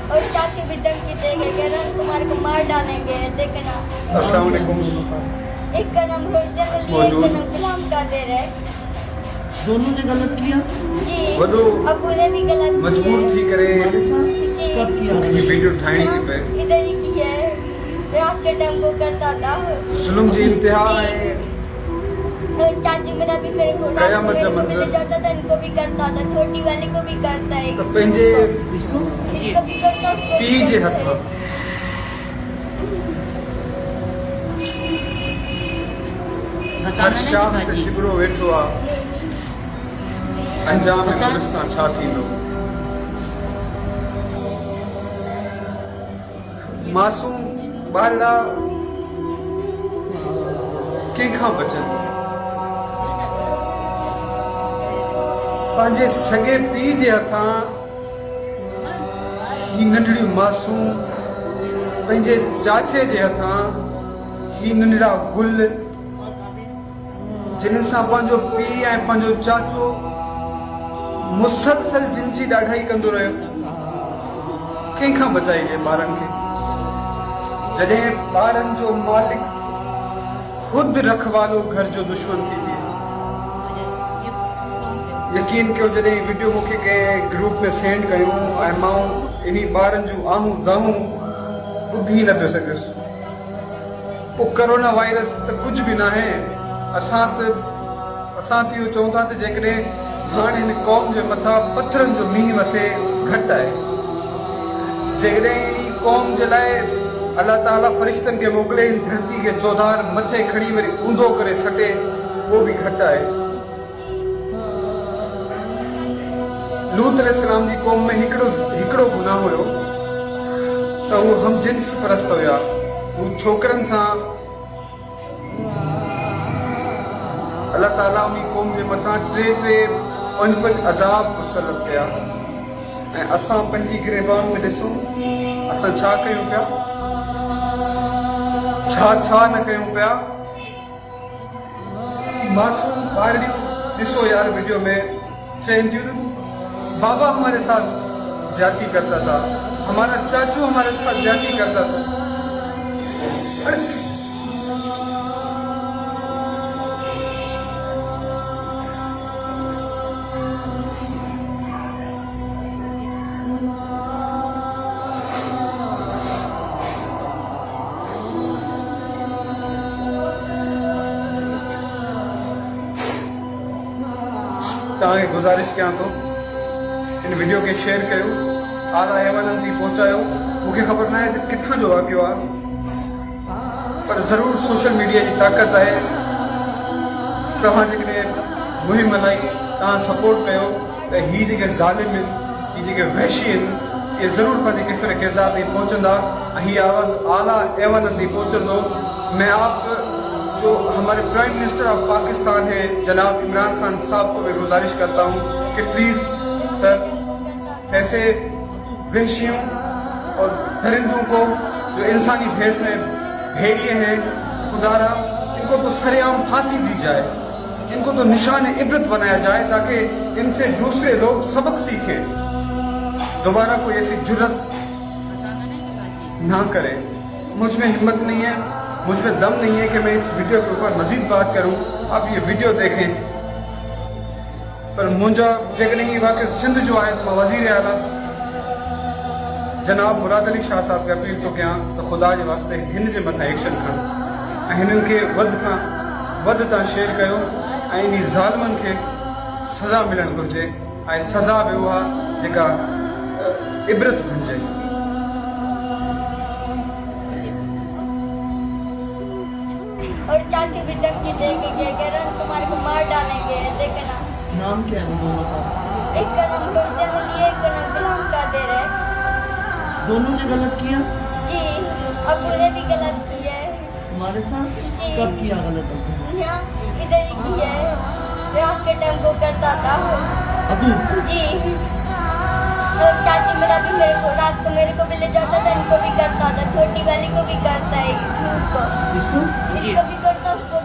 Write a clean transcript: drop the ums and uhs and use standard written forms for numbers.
और चाचू भी धमकी देंगे कि अरुण कुमार को मार डालेंगे, देखना। अस्सलाम वालेकुम। एक का नाम रोजन अली, एक का नाम गुलाम कादिर है। दोनों ने गलत किया जी, वदो अबू ने भी गलत मजबूर थी करे जी, कब किया ये वीडियो ठाणी थी पे इधर ही की है, रात के टाइम को करता था। जुल्म जी इंतहा है। और चाचू मेरा भी मेरे को रात को कयामत मेरे जा को मंज़र। मिल जाता था, इनको भी करता था, छोटी वाली को भी करता है, तो पंहिंजे इसको इसको भी करता, उसको भी पीउ जे करता हथ है। हर शाम ते चिगड़ो वेठो आ, नहीं, नहीं। अंजाम गुलिस्तान छा थींदो। मासूम ॿारड़ा कंहिंखां बचनि, पंहिंजे सॻे पीउ जे हथां ही नंढड़ियूं मासूम, पंहिंजे चाचे जे हथां ही नंढड़ा गुल, जिन सां पंहिंजो पीउ ऐं पंहिंजो चाचो मुसलसल जिनसी ॾाढाई कंदो रहियो। कंहिंखां बचाइजे ॿारनि खे, जॾहिं ॿारनि जो मालिक ख़ुदि रखवालो घर जो दुश्मन थी वियो। यकीन कयो, जॾहिं वीडियो मूंखे कंहिं ग्रुप में सेंड कयूं ऐं मां इन्ही ॿारनि जूं आहूं दाहूं ॿुधी न पियो सघियुसि। पोइ कोरोना वायरस त कुझु बि न आहे। असां त इहो चऊं था त जेकॾहिं हाणे हिन क़ौम जे मथां पथरनि जो मींहुं वसे घटि आहे, जेकॾहिं इन क़ौम जे लाइ अलाह ताला फ़रिश्तनि खे मोकिले धरती खे चौधार मथे खणी वरी ऊंधो करे सटे, उहो बि घटि आहे। लूत अलैहिस्सलाम जी क़ौम में हिकिड़ो गुनाह हुयो त हू हम जिन्स परस्त हुया। हू छोकिरनि सां अलाह ताला उन क़ौम जे मथां टे पंज अज़ाब मुसलत कया। ऐं असां पंहिंजी गिरबान में ॾिसूं असां छा कयूं पिया, छा न कयूं पिया। मासूम ॿारड़ियूं ॾिसो यार वीडियो में चवनि थियूं बाबा हमारे साथ ज्यादती करता था, हमारा चाचू हमारे साथ ज्यादती करता था। अरे तव्हांखे गुज़ारिश कयां थो, इन वीडियो खे शेयर कयो, आला अहवालनि ताईं पहुचायो। मूंखे ख़बर न आहे त किथां जो वाक़ियो आहे, पर ज़रूरु सोशल मीडिया जी ताक़त आहे। तव्हां जेकॾहिं मुहिम हलाई, तव्हां सपोर्ट कयो त हीअ जेके ज़ालिम आहिनि, हीअ जेके वहशी आहिनि, इहे ज़रूरु पंहिंजे किफ़िर किरदार ताईं पहुचंदा ऐं हीअ आवाज़ आला अहवालनि ताईं पहुचंदो। मैं आप जो हमारे प्राइम मिनिस्टर ऑफ पाकिस्तान है जनाब इमरान खान साहब को मैं गुजारिश करता हूँ कि प्लीज़ सर ऐसे वहशियों और दरिंदों को जो इंसानी भेष में भेड़िए हैं, खुदारा इनको तो सरेआम फांसी दी जाए, इनको तो निशान इबरत बनाया जाए ताकि इनसे दूसरे लोग सबक सीखें, दोबारा कोई ऐसी जुर्रत ना करे। मुझ में हिम्मत नहीं है, मुझ में दम नहीं है कि मैं इस वीडियो के ऊपर मजीद बात करूं। आप ये वीडियो देखें, पर मुंहिंजा जेकॾहिं ही वाक़ई सिंध जो आहे त मां वज़ीर आला जनाब मुराद अली शाह साहब खे अपील थो कयां त ख़ुदा जे वास्ते हिन जे मथां एक्शन खण ऐं हिननि खे वधि खां वधि तव्हां शेयर कयो ऐं इन ज़ालिमनि खे सज़ा मिलणु घुरिजे ऐं सज़ा बि उहा जेका इबरत बणिजे। और चाचू भी धमकी देंगे कि अरुण कुमार को मार डालेंगे, देखना। नाम क्या है दोनों का? एक का नाम रोजन अली, एक का नाम गुलाम कादिर है। दोनों ने गलत किया जी, अबू ने भी गलत किया है। तुम्हारे साथ? जी। कब किया गलत अबू? यहाँ इधर ही किया है, रात के टाइम को करता था अबू जी। और चाची मेरा भी मेरे को रात को मेरे को भी ले जाता था, इनको भी करता था, छोटी वाली को भी करता है, इसको इसको भी करता, उसको